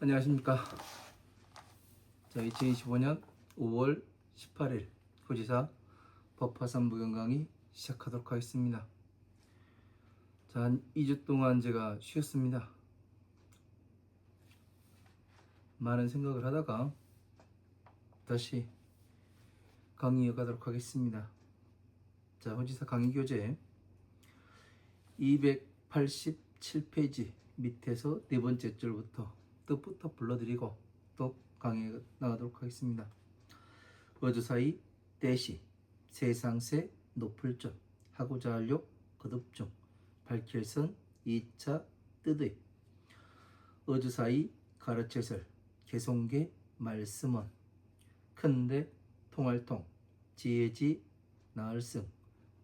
안녕하십니까. 자, 2025년 5월 18일 후지사 법화산 무경 강의 시작하도록 하겠습니다. 자, 한 2주 동안 제가 쉬었습니다. 많은 생각을 하다가 다시 강의 이어가도록 하겠습니다. 자, 후지사 강의 교재 287페이지 밑에서 네 번째 줄부터 뜻부터 불러드리고 또 강의에 나가도록 하겠습니다. 어조사이 때시 세상세 높을점 하고자 하려 거듭중 밝힐선 2차 뜻의 어조사이 가르쳐설 개송계 말씀원 큰데 통할통 지혜지 나을승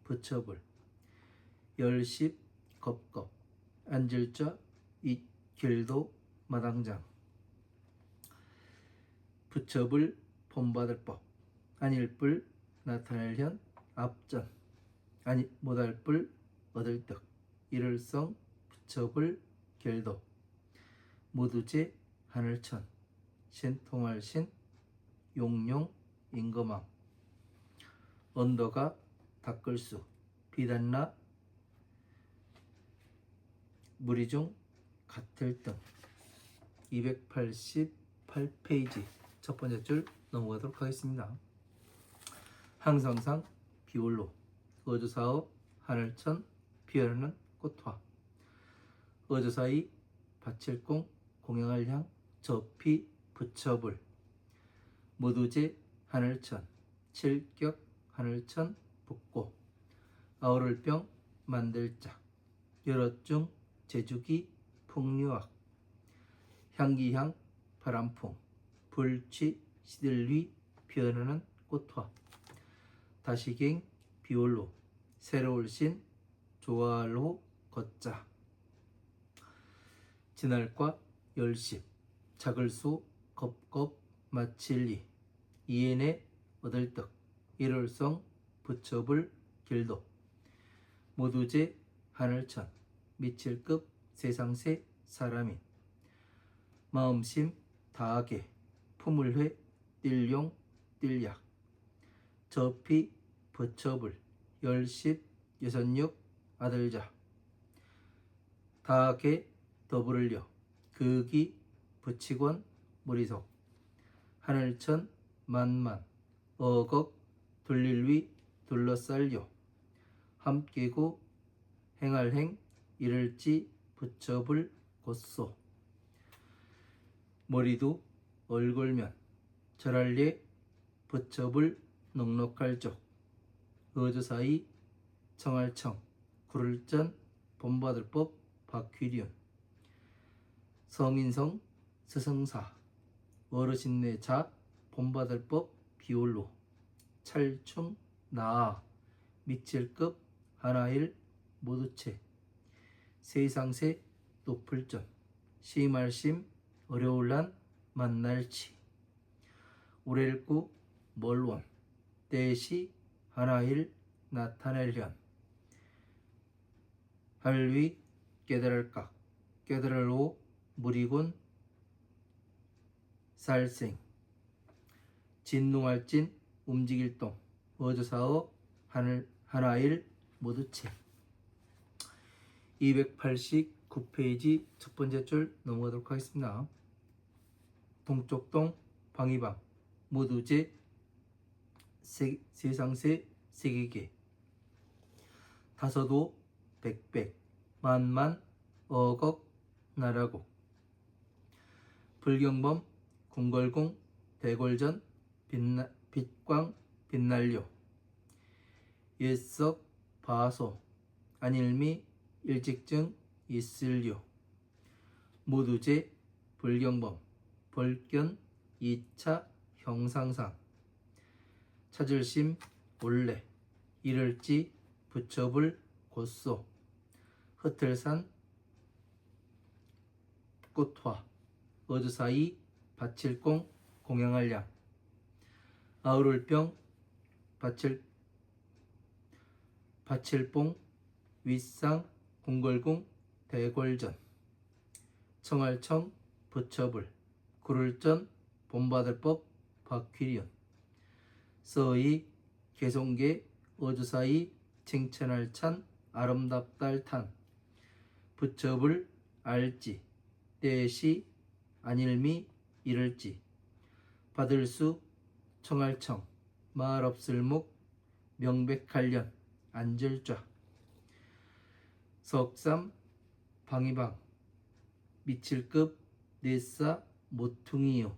부처불 열십 겁겁 앉을자 이 길도 마당장 부처불 본받을법 아닐불 나타낼현 앞전 아니 못할불 얻을득 일을성 부처불 결도 모두제 하늘천 신통할신 용용 임금왕 언더가 닦을수 비단나 무리중 같을 등 288페이지 첫 번째 줄 넘어가도록 하겠습니다. 항상상 비올로 어조사업 하늘천 피어나는 꽃화 어조사이 밭칠공 공양할 향 저피 부처불 모두제 하늘천 칠격 하늘천 북고 아우를병 만들짝 여럿중 제주기 풍류학 향기향 바람풍 불취 시들위 피어나는 꽃화 다시갱 비올로 새로울신 조화로 걷자 진할과 열십 작을수 겁겁 마칠리 이엔에 얻을떡 일월성 부처불 길도 모두제 하늘천 미칠급 세상세 사람인 마음심 다하게 품을회 띨용 띨약 저피 부처불 열십 여섯육 아들자 다하게 더불을려 극이 부치권 무리속 하늘천 만만 어걱 둘릴위 둘러쌀려 함께고 행할행 이를지 부처불 곧소 머리도 얼굴면 절할예 부처불 넉넉할적 어조사이 청할청 구를전 본받을법 박휘륜 서민성 스승사 어르신네 자 본받을법 비올로 찰충 나아 미칠급 하나일 모두체 세상세 높을점 시말심 어려울란 만날치 우렐구 멀원 때시 하나일 나타낼련 할위 깨달을각 깨달을오 무리군 살생 진농할진 움직일동 어조사어 하나일 모두체 289페이지 첫 번째 줄 넘어가도록 하겠습니다. 동쪽동 방위방 모두제 세상세 세계계 다서도 백백 만만 어걱 나라국 불경범 궁궐공 대궐전 빛광 빛날려 옛석 바소 안일미 일직증 있을려 모두제 불경범 벌견 2차 형상상 찾을심 올래 이를지 부처불 곧소 흩틀산 꽃화 어조사이 밭칠공 공양할량 아우를병 밭칠봉 윗상 궁궐궁 대궐전 청할청 부처불 구를 전 본받을 법 박퀴리온. 서의 개송계 어주사이 칭찬할 찬 아름답달 탄. 부처불 알지 때시 안일미 이를지. 받을 수 청할 청 말 없을 목 명백할련 안절좌. 석삼 방이방 미칠급 넷사 모퉁이요.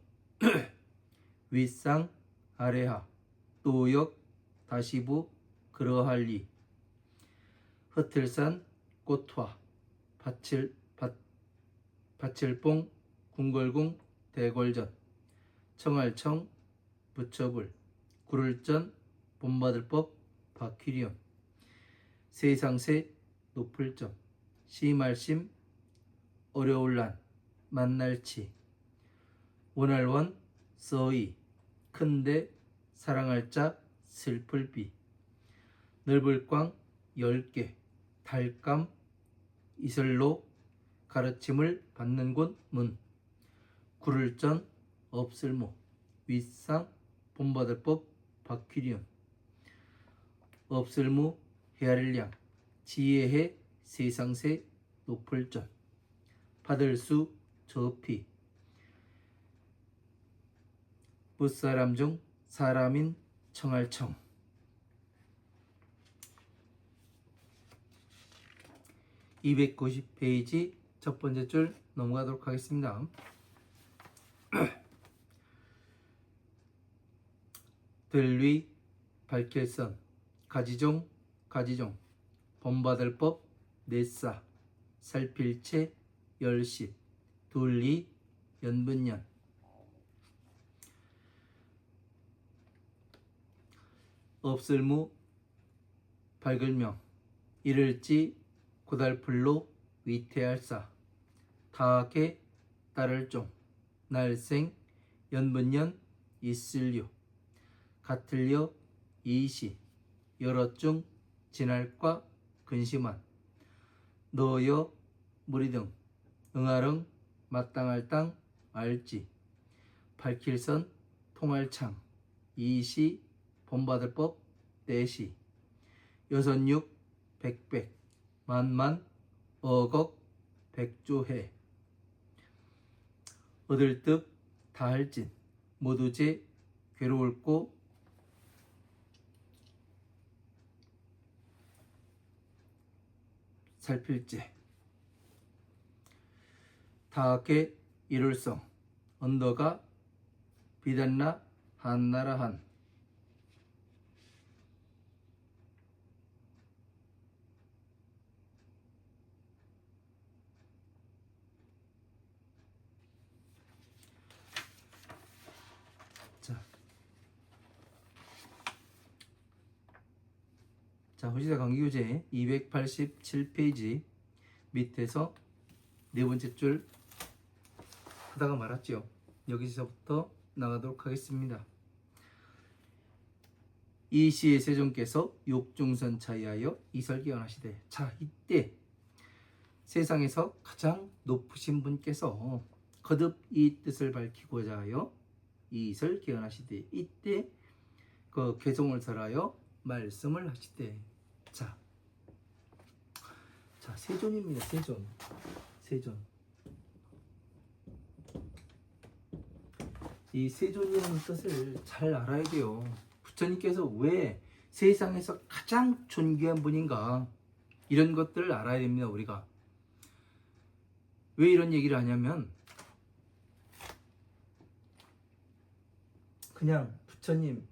윗상 아래하 또역 다시부 그러할리. 흩틀산 꽃화 밭칠봉 궁궐궁 대궐전. 청할청 부처불 구를전 본받을 법 박퀴리온. 세상세 높을 점 시말심 어려울란 만날치. 원할원 서이 큰데 사랑할 자 슬플비. 넓을 꽝 10개 달감 이슬로 가르침을 받는 곳 문. 구를 전 없을모 윗상 본받을 법 박퀴리온. 없을무 헤아릴량 지혜해 세상세 높을 전. 받을 수 저피 무사람 중 사람인 청할청. 290페이지 첫 번째 줄 넘어가도록 하겠습니다. 들위 발길선 가지종 본받을 법 넷사 살필체 열십 둘리 연분년. 없을무 밝을명 이를지 고달풀로 위태할사. 다하게 따를 종 날생 연분년 있을려. 같을려 이시 여럿중 진할과 근심한. 너여 무리등 응아릉 마땅할 땅 알지. 밝힐선 통할창 이시 본받을 법 떼시. 여선육 백백 만만 어걱 백조해. 얻을 득 다할진 모두제 괴로울고 살필제. 다하게 이룰성 언더가 비단나 한나라 한. 자, 호시사 강기교재 287페이지 밑에서 네 번째 줄 하다가 말았죠. 여기서부터 나가도록 하겠습니다. 이시의 세종께서 욕중선 차이하여 이설기원하시되. 자, 이때 세상에서 가장 높으신 분께서 거듭 이 뜻을 밝히고자 하여 이설기원하시되. 이때 그 개송을 설하여 말씀을 하시되. 자, 세존입니다. 세존. 이 세존이라는 뜻을 잘 알아야 돼요. 부처님께서 왜 세상에서 가장 존귀한 분인가, 이런 것들을 알아야 됩니다. 우리가 왜 이런 얘기를 하냐면, 그냥 부처님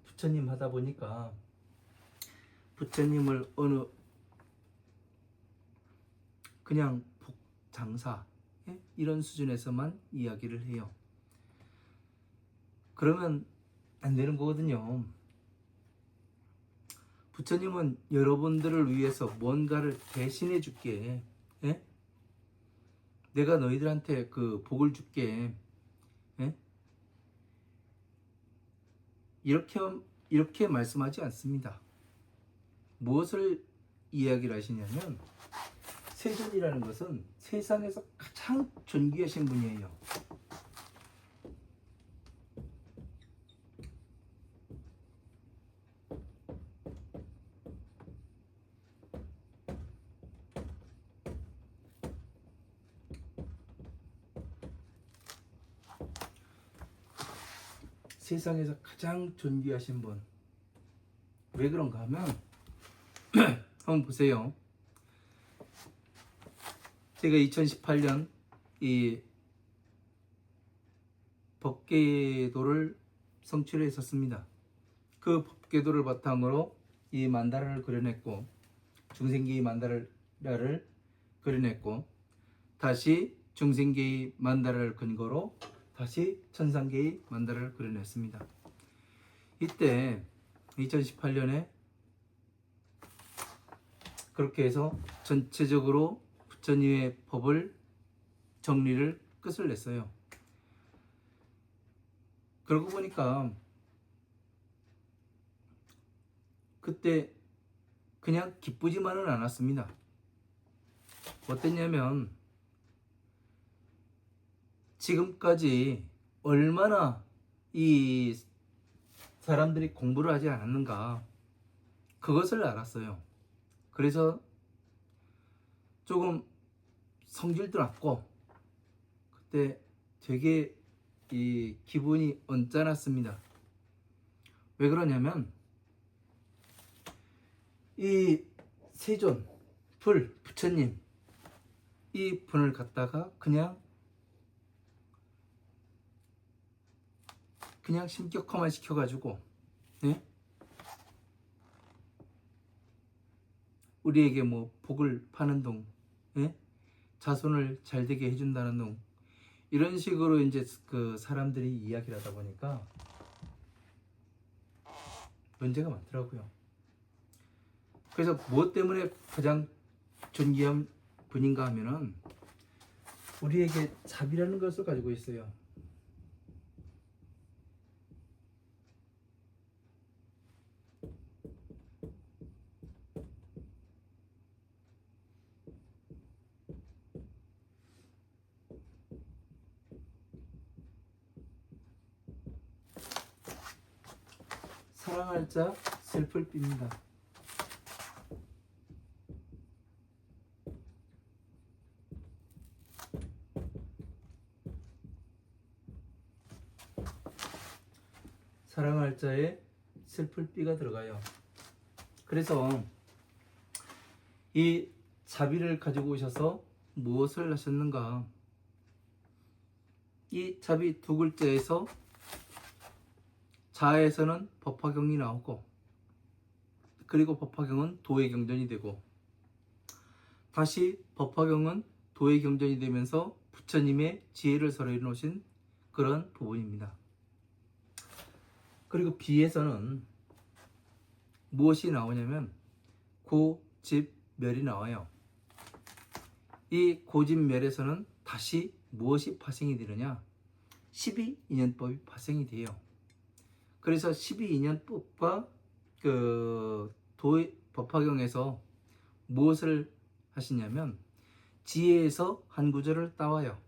하다 보니까 부처님을 어느 그냥 복장사 이런 수준에서만 이야기를 해요. 그러면 안 되는 거거든요. 부처님은 여러분들을 위해서 뭔가를 대신해 줄게. 내가 너희들한테 그 복을 줄게. 이렇게 말씀하지 않습니다. 무엇을 이야기를 하시냐면, 세존이라는 것은 세상에서 가장 존귀하신 분이에요. 세상에서 가장 존귀하신 분. 왜 그런가 하면 한번 보세요. 제가 2018년 이 법궤도를 성취를 했었습니다. 그 법궤도를 바탕으로 이 만다라를 그려냈고, 중생계의 만다라를 그려냈고, 다시 중생계의 만다라를 근거로 다시 천상계의 만다라를 그려냈습니다. 이때 2018년에 그렇게 해서 전체적으로 부처님의 법을 정리를 끝을 냈어요. 그러고 보니까 그때 그냥 기쁘지만은 않았습니다. 어땠냐면 지금까지 얼마나 이 사람들이 공부를 하지 않았는가, 그것을 알았어요. 그래서 조금 성질도 났고 그때 되게 이 기분이 언짢았습니다. 왜 그러냐면 이 세존 불 부처님, 이 분을 갖다가 그냥 신격화만 시켜가지고, 예? 우리에게 뭐 복을 파는 동, 예? 자손을 잘 되게 해준다는 동, 이런 식으로 이제 그 사람들이 이야기를 하다 보니까 문제가 많더라고요. 그래서 무엇 때문에 가장 존귀한 분인가 하면은 우리에게 자비라는 것을 가지고 있어요. 사랑할 자 슬플 삐입니다. 사랑할 자에 슬플 삐가 들어가요. 그래서 이 자비를 가지고 오셔서 무엇을 하셨는가? 이 자비 두 글자에서 자에서는 법화경이 나오고, 그리고 법화경은 도의경전이 되고, 다시 법화경은 도의경전이 되면서 부처님의 지혜를 설해 놓으신 그런 부분입니다. 그리고 비에서는 무엇이 나오냐면 고집멸이 나와요. 이 고집멸에서는 다시 무엇이 파생이 되느냐? 12인연법이 파생이 돼요. 그래서 12인연법과 그 법화경에서 무엇을 하시냐면 지혜에서 한 구절을 따와요.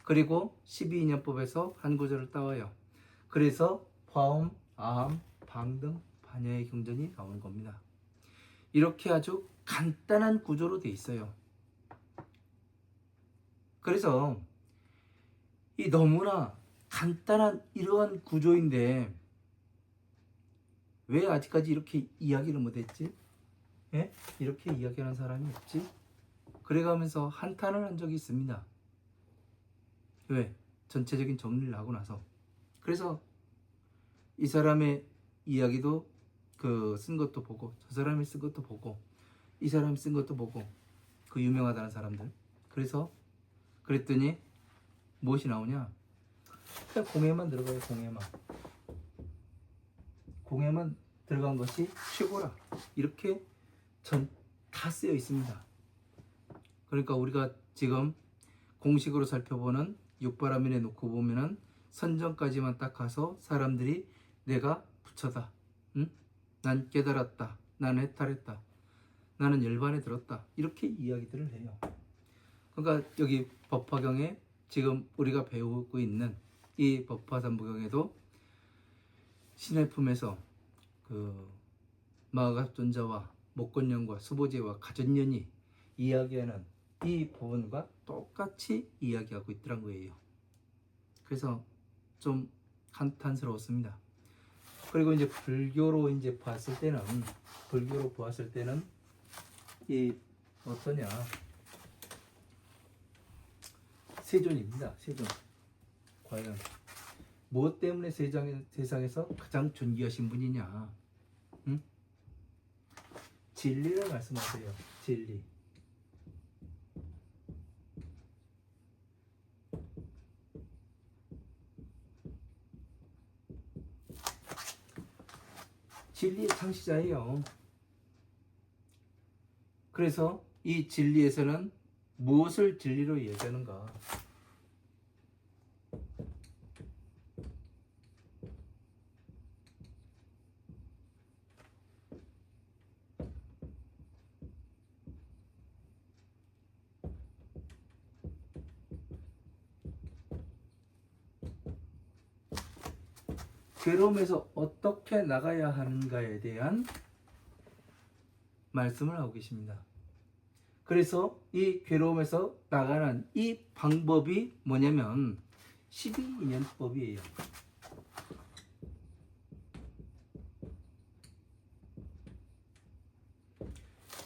그리고 12인연법에서 한 구절을 따와요. 그래서 화엄, 아함, 방등, 반야의 경전이 나오는 겁니다. 이렇게 아주 간단한 구조로 돼 있어요. 그래서 이 너무나 간단한 이러한 구조인데 왜 아직까지 이렇게 이야기를 못했지? 예? 이렇게 이야기하는 사람이 없지? 그래가면서 한탄을 한 적이 있습니다. 왜? 전체적인 정리를 하고 나서. 그래서 이 사람의 이야기도 쓴 것도 보고, 저 사람이 쓴 것도 보고, 이 사람이 쓴 것도 보고, 그 유명하다는 사람들. 그래서 그랬더니 무엇이 나오냐? 그냥 공예만 들어가요. 공예만 들어간 것이 최고라. 이렇게 다 쓰여 있습니다. 그러니까 우리가 지금 공식으로 살펴보는 육바라밀에 놓고 보면은 선정까지만 딱 가서 사람들이 내가 부처다, 응? 난 깨달았다, 나는 해탈했다, 나는 열반에 들었다, 이렇게 이야기들을 해요. 그러니까 여기 법화경에 지금 우리가 배우고 있는 이 법화삼부경에도 신의 품에서 그 마가존자와 목건년과 수보제와 가전년이 이야기하는 이 부분과 똑같이 이야기하고 있더란 거예요. 그래서 좀 감탄스러웠습니다. 그리고 이제 불교로 보았을 때는 이 어떠냐, 세존입니다. 세존. 과연 무엇 때문에 세상에서 가장 존귀하신 분이냐? 응? 진리를 말씀하세요. 진리. 진리의 창시자예요. 그래서 이 진리에서는 무엇을 진리로 얘기하는가? 괴로움에서 어떻게 나가야 하는가에 대한 말씀을 하고 계십니다. 그래서 이 괴로움에서 나가는 이 방법이 뭐냐면 12인연법이에요.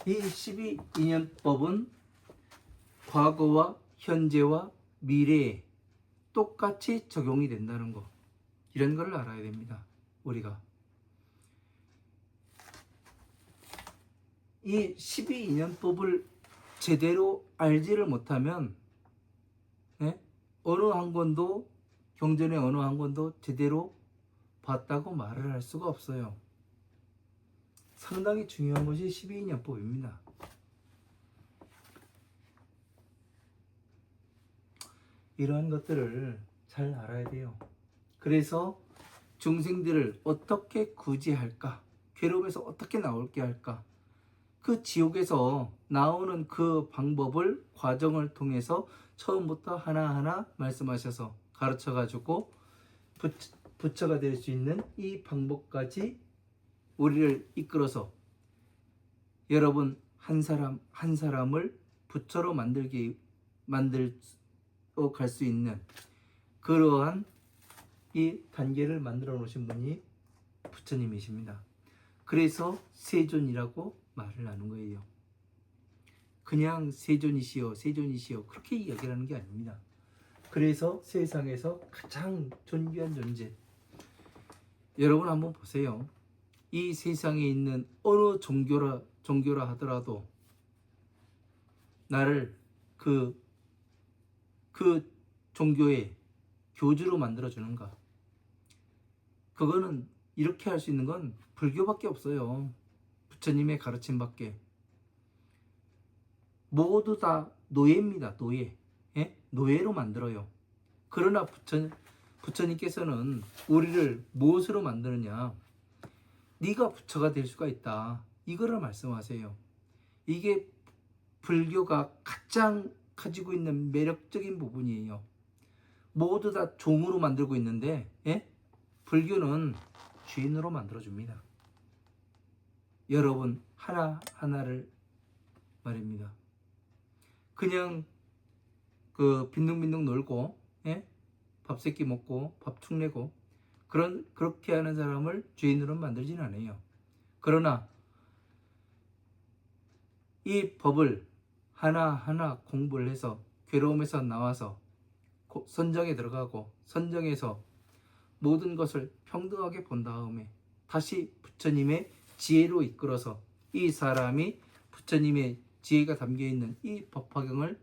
이 12인연법은 과거와 현재와 미래에 똑같이 적용이 된다는 거, 이런 걸 알아야 됩니다. 우리가 이 12인연법을 제대로 알지를 못하면 어느 한 권도, 경전의 어느 한 권도 제대로 봤다고 말을 할 수가 없어요. 상당히 중요한 것이 12인연법입니다. 이러한 것들을 잘 알아야 돼요. 그래서 중생들을 어떻게 구제할까? 괴로움에서 어떻게 나올게 할까? 그 지옥에서 나오는 그 방법을, 과정을 통해서 처음부터 하나하나 말씀하셔서 가르쳐가지고 부처가 될 수 있는 이 방법까지 우리를 이끌어서 여러분 한 사람 한 사람을 부처로 만들어 갈 수 있는 그러한 이 단계를 만들어 놓으신 분이 부처님이십니다. 그래서 세존이라고 말을 하는 거예요. 그냥 세존이시여 세존이시여 그렇게 이야기를 하는 게 아닙니다. 그래서 세상에서 가장 존귀한 존재, 여러분 한번 보세요. 이 세상에 있는 어느 종교라 하더라도 나를 그 종교의 교주로 만들어 주는가? 그거는 이렇게 할 수 있는 건 불교밖에 없어요. 부처님의 가르침밖에. 모두 다 노예입니다. 노예. 노예로 만들어요. 그러나 부처님께서는 우리를 무엇으로 만드느냐? 네가 부처가 될 수가 있다. 이거를 말씀하세요. 이게 불교가 가장 가지고 있는 매력적인 부분이에요. 모두 다 종으로 만들고 있는데 불교는 주인으로 만들어줍니다. 여러분 하나하나를 말입니다. 그냥 빈둥빈둥 놀고 밥 세끼 먹고 밥 축 내고 그렇게 하는 사람을 주인으로 만들진 않아요. 그러나 이 법을 하나하나 공부를 해서 괴로움에서 나와서 선정에 들어가고 선정에서 모든 것을 평등하게 본 다음에 다시 부처님의 지혜로 이끌어서 이 사람이 부처님의 지혜가 담겨있는 이 법화경을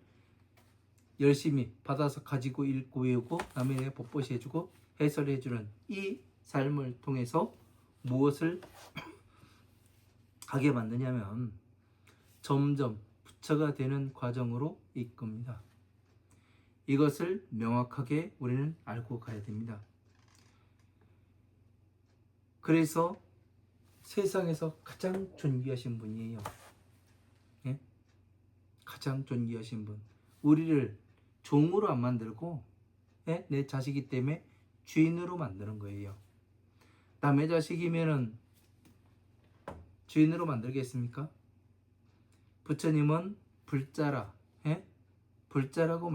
열심히 받아서 가지고 읽고 외우고 남에게 법보시 해주고 해설해주는 이 삶을 통해서 무엇을 하게 만드냐면 점점 부처가 되는 과정으로 이끕니다. 이것을 명확하게 우리는 알고 가야 됩니다. 그래서 세상에서 가장 존귀하신 분이에요. 가장 존귀하신 분. 우리를 종으로 안 만들고 내 자식이기 때문에 주인으로 만드는 거예요. 남의 자식이면은 주인으로 만들겠습니까? 부처님은 불자라, 불자라고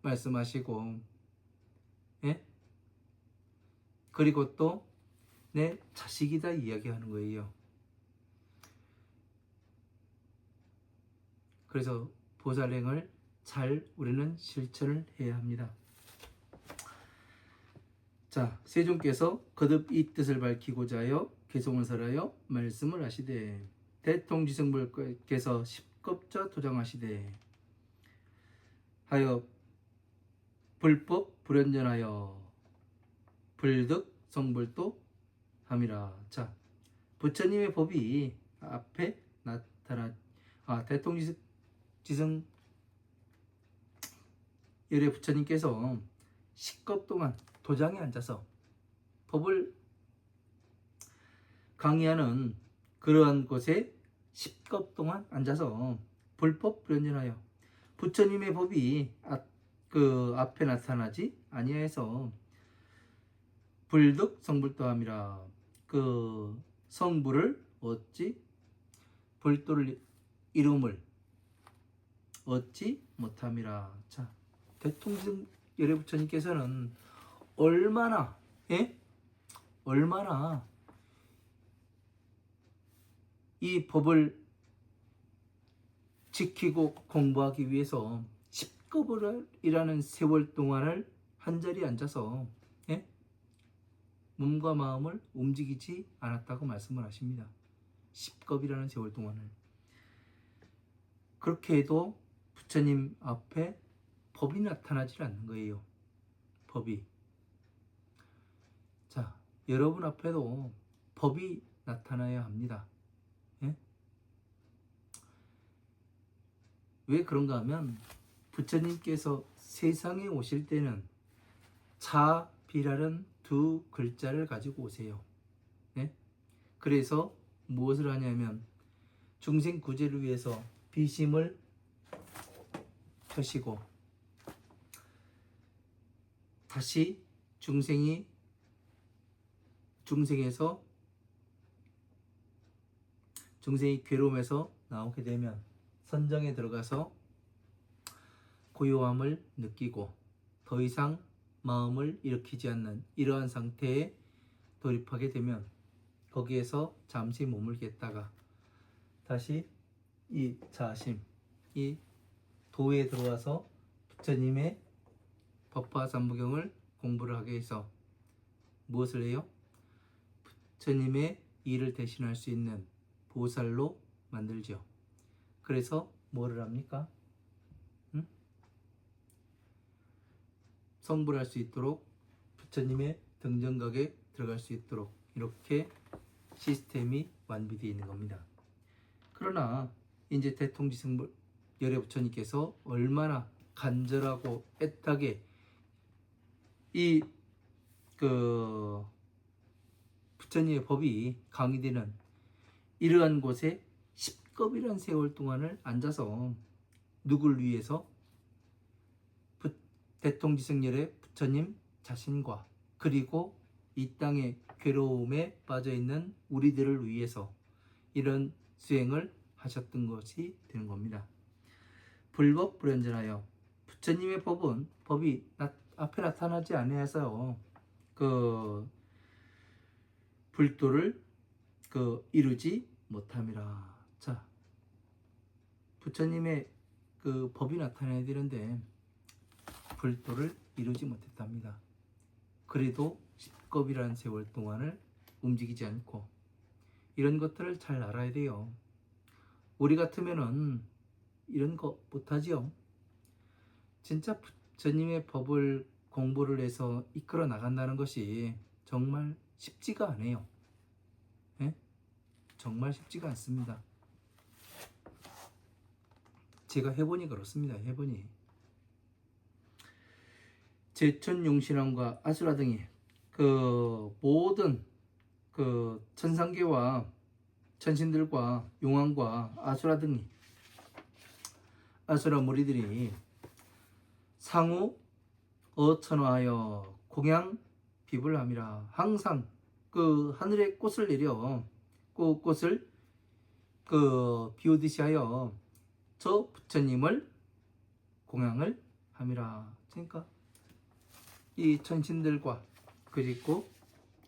말씀하시고, 그리고 또 내 자식이다 이야기하는 거예요. 그래서 보살행을 잘 우리는 실천을 해야 합니다. 자, 세존께서 거듭 이 뜻을 밝히고자 하여 개송을 설하여 말씀을 하시되 대통지승불께서 십겁자 도장하시되 하여 불법 불연전하여 불득 성불도 함이라. 자, 부처님의 법이 앞에 나타나 대통지승 열의 부처님께서 10겁 동안 도장에 앉아서 법을 강의하는 그러한 곳에 10겁 동안 앉아서 불법 불연전하여 부처님의 법이 그 앞에 나타나지 아니하여서 불득 성불도함이라. 그 성불을 얻지 불도를 이름을 얻지 못함이라. 자, 대통령 열애 부처님께서는 얼마나 이 법을 지키고 공부하기 위해서 10겁이라는 세월 동안을 한자리에 앉아서 몸과 마음을 움직이지 않았다고 말씀을 하십니다. 10겁이라는 세월 동안을. 그렇게 해도 부처님 앞에 법이 나타나질 않는 거예요. 법이. 자, 여러분 앞에도 법이 나타나야 합니다. 왜 그런가 하면 부처님께서 세상에 오실 때는 차비라는 두 글자를 가지고 오세요. 그래서 무엇을 하냐면 중생 구제를 위해서 비심을 펴시고 다시 중생이 괴로움에서 나오게 되면 선정에 들어가서 고요함을 느끼고 더 이상 마음을 일으키지 않는 이러한 상태에 돌입하게 되면 거기에서 잠시 머물겠다가 다시 이 자심, 이 도에 들어와서 부처님의 법화 삼부경을 공부를 하게 해서 무엇을 해요? 부처님의 일을 대신할 수 있는 보살로 만들죠. 그래서 뭐를 합니까? 성불할 수 있도록 부처님의 등정각에 들어갈 수 있도록 이렇게 시스템이 완비되어 있는 겁니다. 그러나 이제 대통지승 열애 부처님께서 얼마나 간절하고 애타게 이 부처님의 법이 강의되는 이러한 곳에 10겁이라는 세월 동안을 앉아서 누굴 위해서? 대통지승열의 부처님 자신과 그리고 이 땅의 괴로움에 빠져있는 우리들을 위해서 이런 수행을 하셨던 것이 되는 겁니다. 불법 불연전하여 부처님의 법이 앞에 나타나지 아니해서 그 불도를 이루지 못함이라. 자, 부처님의 그 법이 나타나야 되는데 불도를 이루지 못했답니다. 그래도 10겁이라는 세월 동안을 움직이지 않고 이런 것들을 잘 알아야 돼요. 우리 같으면은 이런 거 못하지요. 진짜 부처님의 법을 공부를 해서 이끌어 나간다는 것이 정말 쉽지가 않아요. 정말 쉽지가 않습니다. 제가 해보니 그렇습니다. 해보니 제천용신왕과 아수라 등이 모든 천상계와 천신들과 용왕과 아수라 등이 아수라 무리들이 상호 어천화하여 공양 비불함이라. 항상 하늘에 꽃을 내려 그 꽃을 비오듯이 하여 저 부처님을 공양을 함이라. 그러니까 이 천신들과 그리고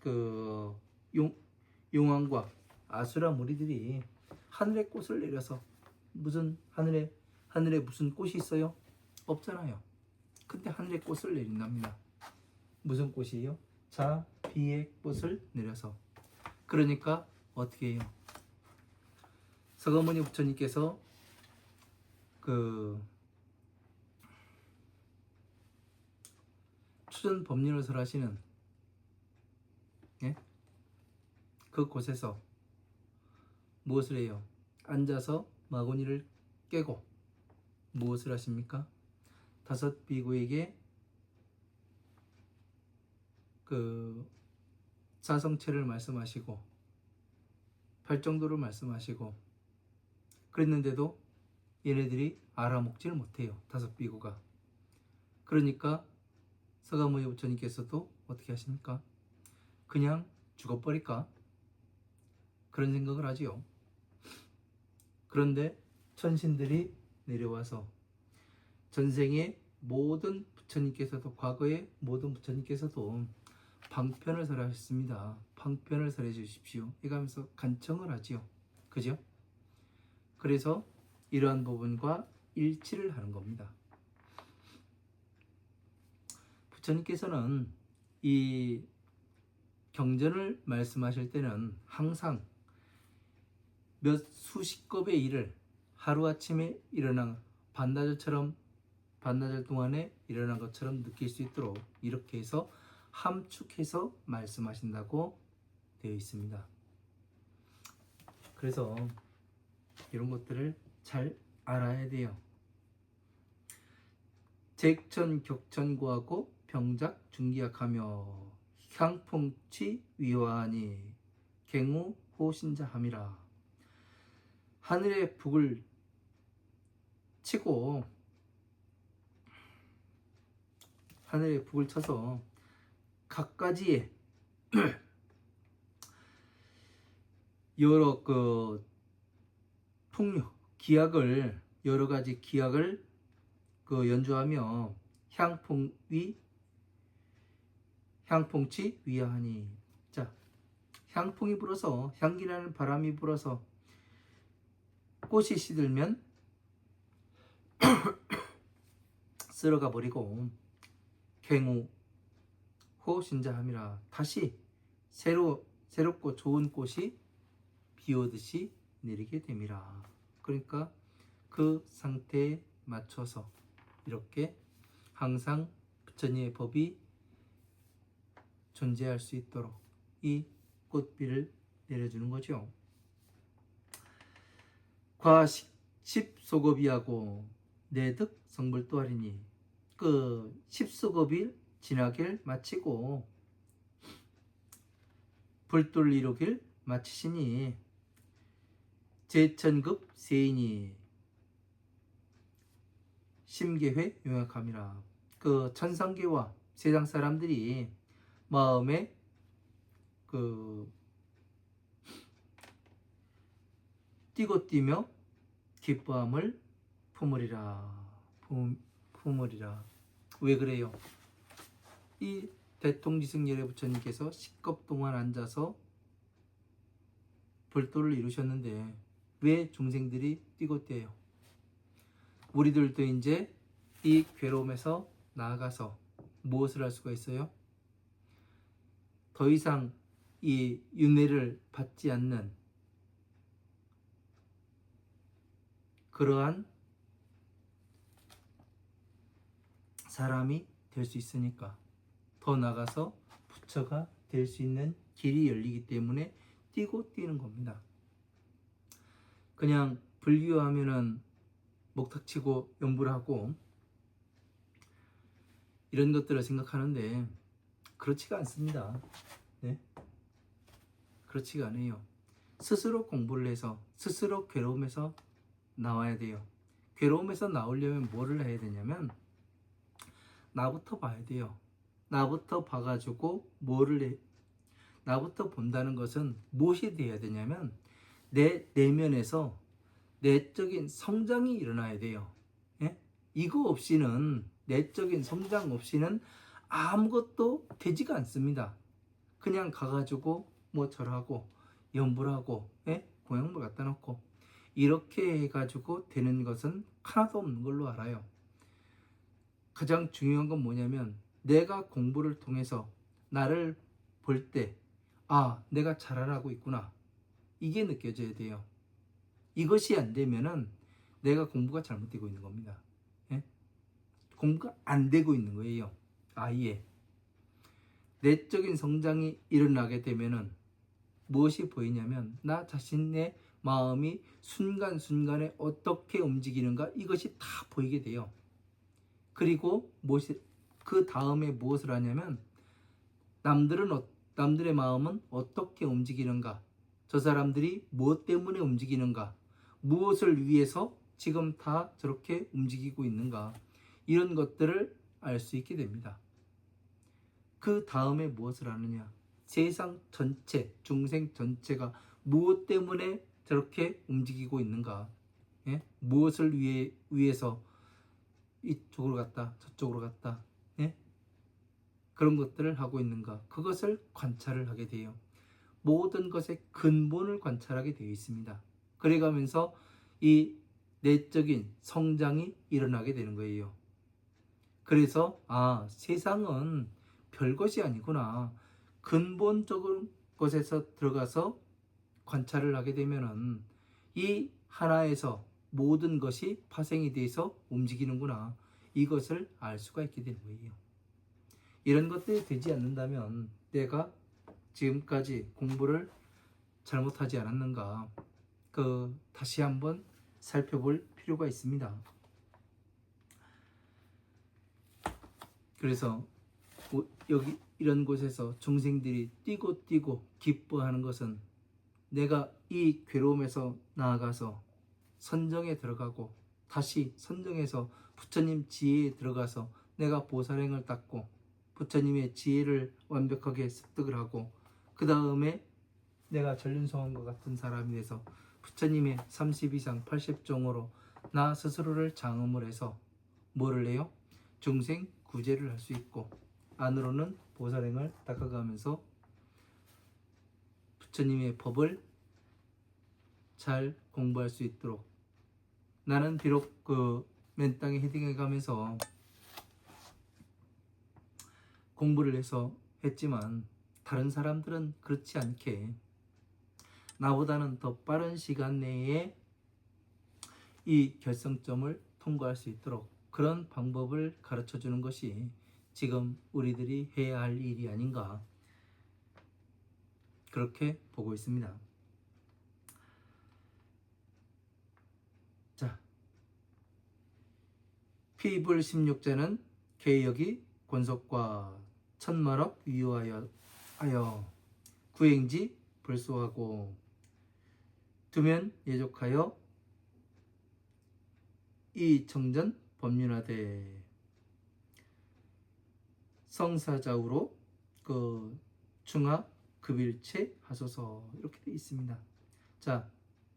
그 용왕과 아수라 무리들이 하늘에 꽃을 내려서 무슨 하늘에 무슨 꽃이 있어요? 없잖아요. 근데 하늘에 꽃을 내린답니다. 무슨 꽃이에요? 자비의 꽃을 내려서. 그러니까 어떻게 해요? 서가모니 부처님께서 그 추전 법륜을 설하시는 예? 그곳에서 무엇을 해요? 앉아서 마구니를 깨고 무엇을 하십니까? 5 비구에게 그 사성체를 말씀하시고 팔정도를 말씀하시고 그랬는데도 얘네들이 알아먹지를 못해요. 5 비구가. 그러니까 서가모니 부처님께서도 어떻게 하십니까? 그냥 죽어버릴까? 그런 생각을 하지요. 그런데 천신들이 내려와서 전생의 모든 부처님께서도 과거의 모든 부처님께서도 방편을 설하셨습니다. 방편을 설해 주십시오. 이가면서 간청을 하지요. 그죠? 그래서 이러한 부분과 일치를 하는 겁니다. 부처님께서는 이 경전을 말씀하실 때는 항상 몇 수십 겁의 일을 하루아침에 일어난 반나절 동안에 일어난 것처럼 느낄 수 있도록 이렇게 해서 함축해서 말씀하신다고 되어 있습니다. 그래서 이런 것들을 잘 알아야 돼요. 잭천 격천구하고 병작 중기약하며 향풍치 위화하니 갱우 호신자함이라. 하늘에 북을 치고 하늘에 북을 쳐서 각가지의 여러 그 풍류 기악을 여러 가지 기악을 그 연주하며 향풍치 위하하니. 자, 향풍이 불어서 향기나는 바람이 불어서 꽃이 시들면 쓸어가 버리고 갱우 호신자함이라. 다시 새롭고 좋은 꽃이 비오듯이 내리게 됨이라. 그러니까 그 상태에 맞춰서 이렇게 항상 부처님의 법이 존재할 수 있도록 이 꽃비를 내려주는 거죠. 과식 십소겁이하고 내득 성불도하리니. 그 십소겁이 지나길 마치고 불도를 이루길 마치시니 제천급 세인이 심계회 용약함이라. 그 천상계와 세상 사람들이 마음에 그 뛰고 뛰며 기뻐함을 품으리라. 왜 그래요? 이 대통지승열의 부처님께서 10겁 동안 앉아서 불도를 이루셨는데 왜 중생들이 뛰고 뛰어요? 우리들도 이제 이 괴로움에서 나아가서 무엇을 할 수가 있어요? 더 이상 이 윤회를 받지 않는 그러한 사람이 될 수 있으니까 더 나가서 부처가 될 수 있는 길이 열리기 때문에 뛰고 뛰는 겁니다. 그냥 불교하면은 목탁치고 연불 하고 이런 것들을 생각하는데 그렇지가 않습니다. 네? 그렇지가 않아요. 스스로 공부를 해서 스스로 괴로움에서 나와야 돼요. 괴로움에서 나오려면 뭐를 해야 되냐면 나부터 봐야 돼요. 나부터 봐가지고 나부터 본다는 것은 무엇이 돼야 되냐면 내 내면에서 내적인 성장이 일어나야 돼요. 예? 이거 없이는 내적인 성장 없이는 아무것도 되지가 않습니다. 그냥 가가지고 뭐 절하고 염불하고 공양물 갖다 놓고 이렇게 해가지고 되는 것은 하나도 없는 걸로 알아요. 가장 중요한 건 뭐냐면 내가 공부를 통해서 나를 볼 때 내가 잘하고 있구나, 이게 느껴져야 돼요. 이것이 안 되면은 내가 공부가 잘못되고 있는 겁니다. 공부가 안 되고 있는 거예요. 아예 내적인 성장이 일어나게 되면은 무엇이 보이냐면 나 자신의 마음이 순간순간에 어떻게 움직이는가, 이것이 다 보이게 돼요. 그리고 그 다음에 무엇을 하냐면 남들의 마음은 어떻게 움직이는가, 저 사람들이 무엇 때문에 움직이는가, 무엇을 위해서 지금 다 저렇게 움직이고 있는가, 이런 것들을 알 수 있게 됩니다. 그 다음에 무엇을 하느냐, 세상 전체, 중생 전체가 무엇 때문에 저렇게 움직이고 있는가, 무엇을 위해서 이쪽으로 갔다 저쪽으로 갔다 그런 것들을 하고 있는가, 그것을 관찰을 하게 돼요. 모든 것의 근본을 관찰하게 되어 있습니다. 그래가면서 이 내적인 성장이 일어나게 되는 거예요. 그래서 세상은 별것이 아니구나, 근본적인 것에서 들어가서 관찰을 하게 되면은 이 하나에서 모든 것이 파생이 돼서 움직이는구나, 이것을 알 수가 있게 되는 거예요. 이런 것들이 되지 않는다면 내가 지금까지 공부를 잘못하지 않았는가, 다시 한번 살펴볼 필요가 있습니다. 그래서 여기 이런 곳에서 중생들이 뛰고 기뻐하는 것은 내가 이 괴로움에서 나아가서 선정에 들어가고 다시 선정에서 부처님 지혜에 들어가서 내가 보살행을 닦고 부처님의 지혜를 완벽하게 습득을 하고 그 다음에 내가 전륜성원과 같은 사람이 돼서 부처님의 32상 80종으로 나 스스로를 장엄을 해서 뭐를 해요? 중생 구제를 할 수 있고 안으로는 보살행을 닦아가면서 부처님의 법을 잘 공부할 수 있도록, 나는 비록 맨 땅에 헤딩해 가면서 공부를 해서 했지만 다른 사람들은 그렇지 않게 나보다는 더 빠른 시간 내에 이 결성점을 통과할 수 있도록 그런 방법을 가르쳐 주는 것이 지금 우리들이 해야 할 일이 아닌가, 그렇게 보고 있습니다. 자, 피불 16자는 계역이 권속과 천만억 위유하여 구행지 불소하고 두면 예족하여 이 청전 법륜하되 성사자우로 중하 급일체 하소서, 이렇게 되어 있습니다. 자,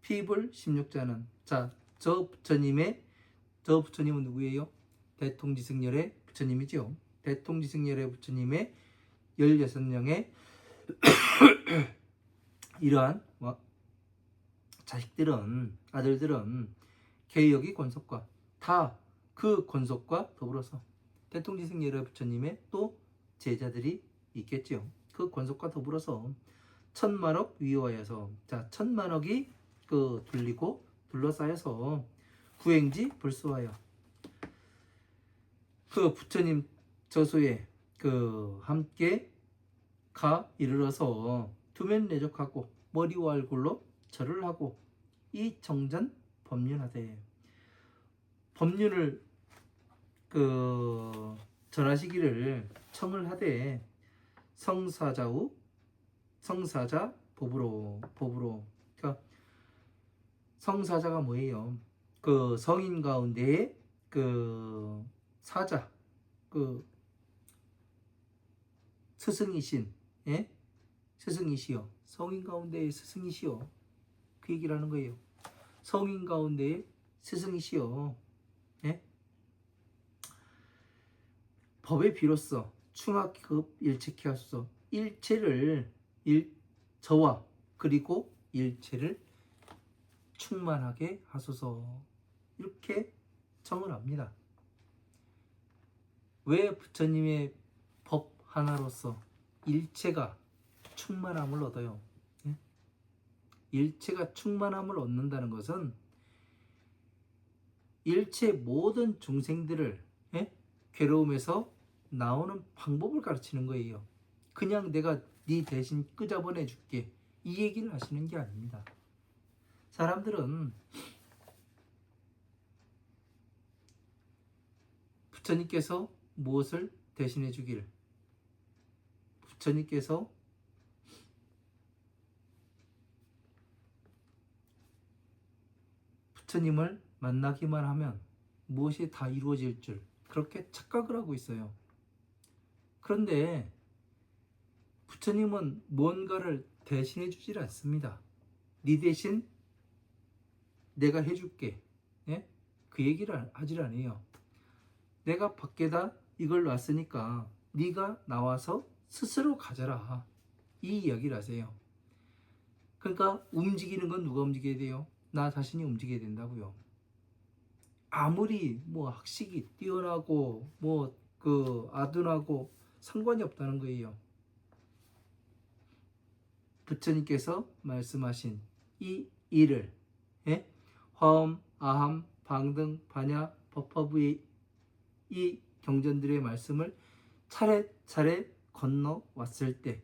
피불 16자는 저 부처님은 누구예요? 대통지승열의 부처님이죠. 대통지승열의 부처님의 16명의 이러한 자식들은, 아들들은 계역이 권속과 다 그 권속과 더불어서 대통지승열의 부처님의 또 제자들이 있겠죠. 그 권속과 더불어서 천만억 위호하여서, 천만억이 둘러싸여서 구행지 불수하여 그 부처님 저수에 함께 이르러서 두면 내적하고 머리와 얼굴로 절을 하고 이 정전 법륜하되, 법륜을 전하시기를 청을 하되 성사자 법으로. 그러니까 성사자가 뭐예요? 성인 가운데에 사자, 스승이신, 스승이시여, 성인 가운데의 스승이시여, 그 얘기를 하는 거예요. 성인 가운데의 스승이시여, 법에 비로소 충하급 일체케 하소서. 일체를 저와 그리고 일체를 충만하게 하소서, 이렇게 청을 합니다. 왜 부처님의 법 하나로서 일체가 충만함을 얻어요? 예? 일체가 충만함을 얻는다는 것은 일체 모든 중생들을, 예? 괴로움에서 나오는 방법을 가르치는 거예요. 그냥 내가 네 대신 끄잡아내 줄게, 이 얘기를 하시는 게 아닙니다. 사람들은 부처님께서 무엇을 대신해 주길, 부처님께서 부처님을 만나기만 하면 무엇이 다 이루어질 줄 그렇게 착각을 하고 있어요. 그런데 부처님은 뭔가를 대신해 주질 않습니다. 네 대신 내가 해줄게, 예? 그 얘기를 하질 않아요. 내가 밖에다 이걸 놨으니까 네가 나와서 스스로 가져라, 이 이야기를 하세요. 그러니까 움직이는 건 누가 움직여야 돼요? 나 자신이 움직여야 된다고요. 아무리 뭐 학식이 뛰어나고 뭐 그 아둔하고 상관이 없다는 거예요. 부처님께서 말씀하신 이 일을, 예? 화엄, 아함, 방등, 반야, 법화부의 이 경전들의 말씀을 차례차례 건너왔을 때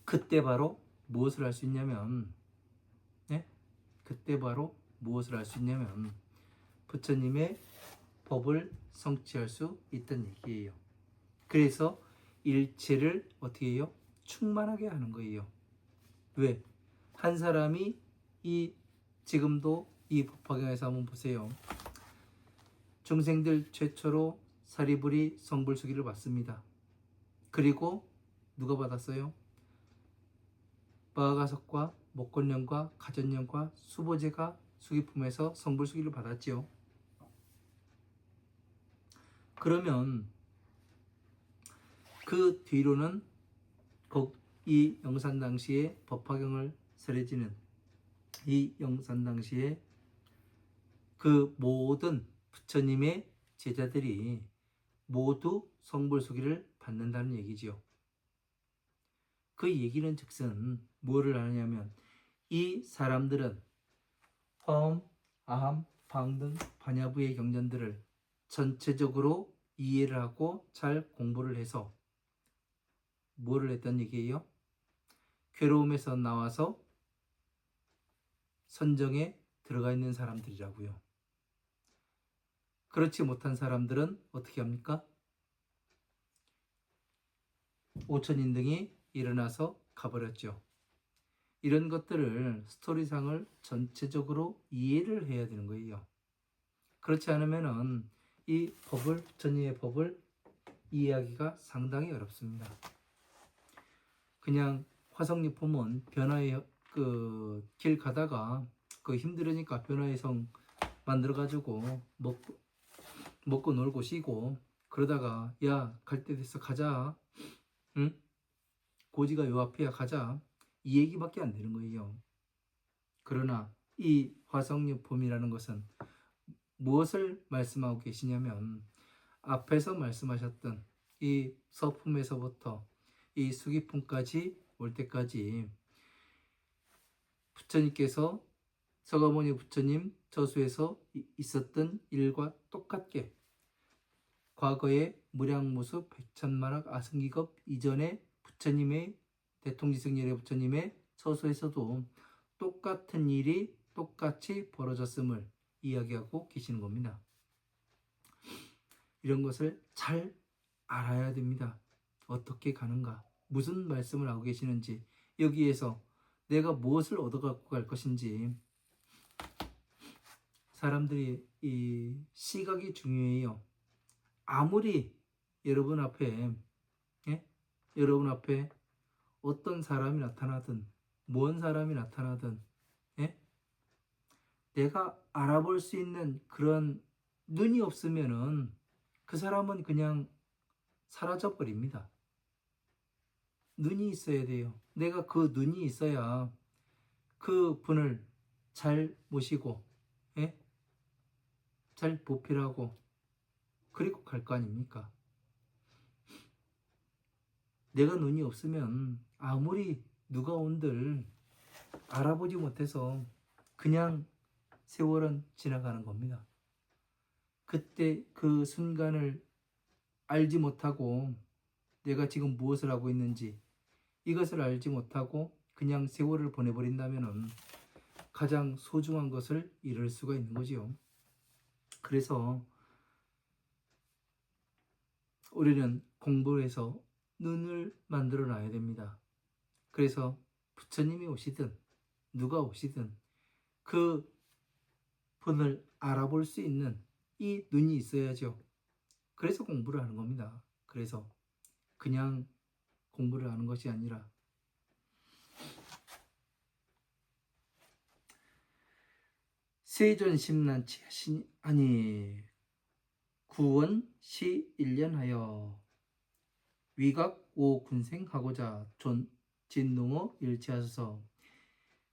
그때 바로 무엇을 할 수 있냐면, 예? 그때 바로 무엇을 할 수 있냐면 부처님의 법을 성취할 수 있다는 얘기예요. 그래서 일체를 어떻게 해요? 충만하게 하는 거예요. 왜? 한 사람이 지금도 이 법화경에서 한번 보세요. 중생들 최초로 사리부리 성불수기를 받습니다. 그리고 누가 받았어요? 마가석과 목건령과 가전령과 수보제가 수기품에서 성불수기를 받았지요. 그러면 그 뒤로는 이 영산 당시에 법화경을 설해지는 이 영산 당시에 그 모든 부처님의 제자들이 모두 성불수기를 받는다는 얘기지요. 그 얘기는 즉슨 뭐를 하냐면 이 사람들은 화엄, 아함, 방등, 반야부의 경전들을 전체적으로 이해를 하고 잘 공부를 해서 뭐를 했단 얘기예요? 괴로움에서 나와서 선정에 들어가 있는 사람들이라고요. 그렇지 못한 사람들은 어떻게 합니까? 오천인등이 일어나서 가버렸죠. 이런 것들을 스토리상을 전체적으로 이해를 해야 되는 거예요. 그렇지 않으면은 이 법을, 부처님의 법을 이해하기가 상당히 어렵습니다. 그냥 화성유품은 변화의 길 가다가 힘들으니까 변화의 성 만들어가지고 먹고 놀고 쉬고 그러다가 야, 갈 때 됐어, 가자, 응? 고지가 요 앞이야, 가자, 이 얘기밖에 안 되는 거예요. 그러나 이 화성유품이라는 것은 무엇을 말씀하고 계시냐면 앞에서 말씀하셨던 이 서품에서부터 이 수기품까지 올 때까지 부처님께서 서가모니 부처님 저수에서 있었던 일과 똑같게 과거에 무량무수 백천만학 아승기급 이전에 부처님의 대통지승열의 부처님의 서수에서도 똑같은 일이 똑같이 벌어졌음을 이야기하고 계시는 겁니다. 이런 것을 잘 알아야 됩니다. 어떻게 가는가, 무슨 말씀을 하고 계시는지, 여기에서 내가 무엇을 얻어갖고 갈 것인지. 사람들이 이 시각이 중요해요. 아무리 여러분 앞에, 예? 여러분 앞에 어떤 사람이 나타나든 뭔 사람이 나타나든, 예? 내가 알아볼 수 있는 그런 눈이 없으면은 그 사람은 그냥 사라져 버립니다. 눈이 있어야 돼요. 내가 그 눈이 있어야 그 분을 잘 모시고, 예? 잘 보필하고, 그리고 갈 거 아닙니까? 내가 눈이 없으면 아무리 누가 온들 알아보지 못해서 그냥 세월은 지나가는 겁니다. 그때 그 순간을 알지 못하고 내가 지금 무엇을 하고 있는지 이것을 알지 못하고 그냥 세월을 보내버린다면 가장 소중한 것을 잃을 수가 있는 거지요. 그래서 우리는 공부를 해서 눈을 만들어 놔야 됩니다. 그래서 부처님이 오시든 누가 오시든 그 분을 알아볼 수 있는 이 눈이 있어야죠. 그래서 공부를 하는 겁니다. 그래서 그냥 공부를 하는 것이 아니라 세존심난치 아니 구원시 1년하여 위각 오군생하고자 진농어 일치하소서.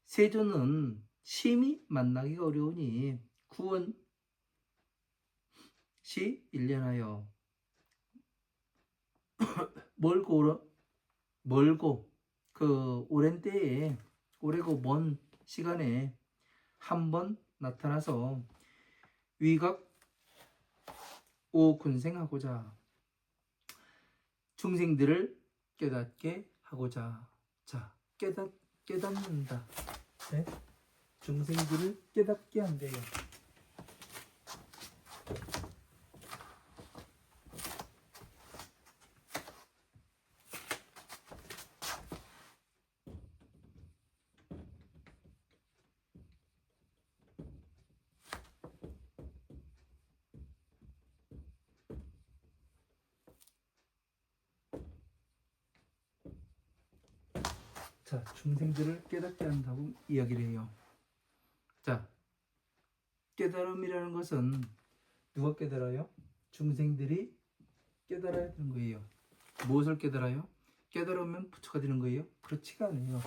세존은 심히 만나기가 어려우니 구원시 1년하여 멀고 그 오랜 때에 오래고 먼 시간에 한 번 나타나서 위각 오군생하고자 중생들을 깨닫게 하고자. 자, 깨닫는다. 네? 중생들을 깨닫게 한대요. 자, 중생들을 깨닫게 한다고 이야기를 해요. 자, 깨달음이라는 것은 누가 깨달아요? 중생들이 깨달아야 되는 거예요. 무엇을 깨달아요? 깨달으면 부처가 되는 거예요? 그렇지가 않아요.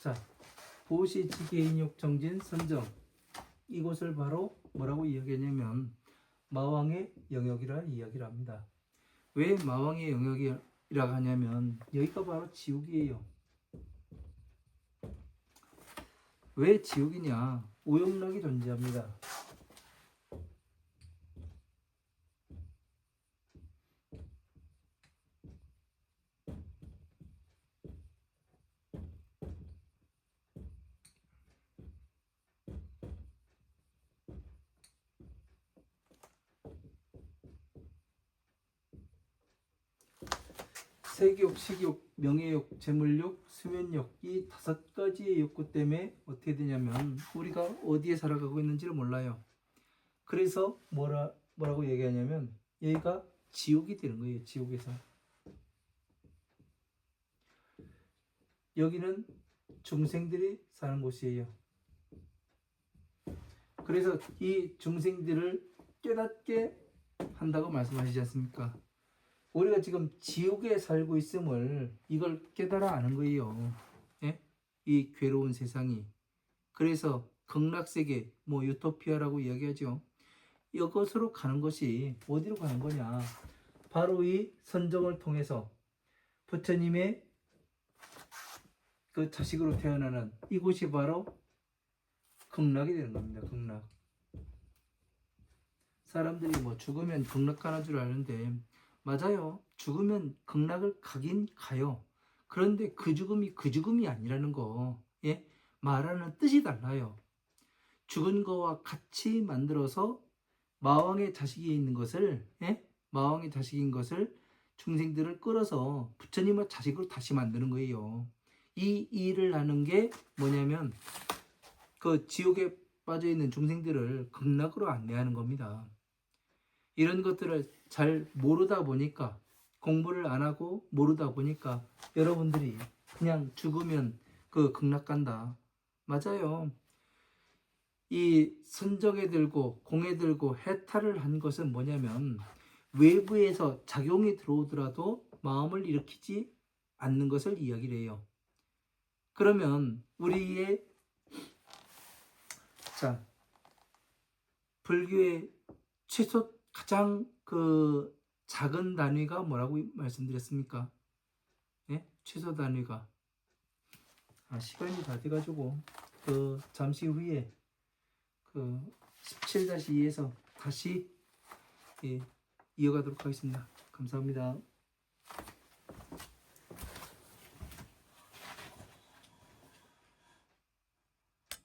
자, 보시지계인욕 정진 선정, 이곳을 바로 뭐라고 이야기하냐면 마왕의 영역이라 이야기를 합니다. 왜 마왕의 영역이라 하냐면 여기가 바로 지옥이에요. 왜 지옥이냐? 오용락이 존재합니다. 세욕, 식욕, 명예욕, 재물욕, 수면욕, 이 5가지의 욕구 때문에 어떻게 되냐면 우리가 어디에 살아가고 있는지를 몰라요. 그래서 뭐라고 얘기하냐면 여기가 지옥이 되는 거예요. 지옥에서. 여기는 중생들이 사는 곳이에요. 그래서 이 중생들을 깨닫게 한다고 말씀하시지 않습니까? 우리가 지금 지옥에 살고 있음을 이걸 깨달아 아는 거예요. 예? 이 괴로운 세상이. 그래서 극락세계, 유토피아라고 이야기하죠. 이것으로 가는 것이 어디로 가는 거냐? 바로 이 선정을 통해서 부처님의 그 자식으로 태어나는 이곳이 바로 극락이 되는 겁니다. 극락. 사람들이 뭐 죽으면 극락 가는 줄 아는데 맞아요. 죽으면 극락을 가긴 가요. 그런데 그 죽음이 그 죽음이 아니라는 거, 예? 말하는 뜻이 달라요. 죽은 거와 같이 만들어서 마왕의 자식이 있는 것을, 예? 마왕의 자식인 것을 중생들을 끌어서 부처님의 자식으로 다시 만드는 거예요. 이 일을 하는 게 뭐냐면 그 지옥에 빠져 있는 중생들을 극락으로 안내하는 겁니다. 이런 것들을 잘 모르다 보니까, 공부를 안 하고 모르다 보니까 여러분들이 그냥 죽으면 그 극락 간다. 맞아요. 이 선정에 들고 공에 들고 해탈을 한 것은 뭐냐면 외부에서 작용이 들어오더라도 마음을 일으키지 않는 것을 이야기를 해요. 그러면 우리의 자 불교의 최소 가장 그 작은 단위가 뭐라고 말씀드렸습니까? 예? 최소 단위가 시간이 다 돼가지고 그 잠시 후에 그 17-2에서 다시 이어가도록 하겠습니다. 감사합니다.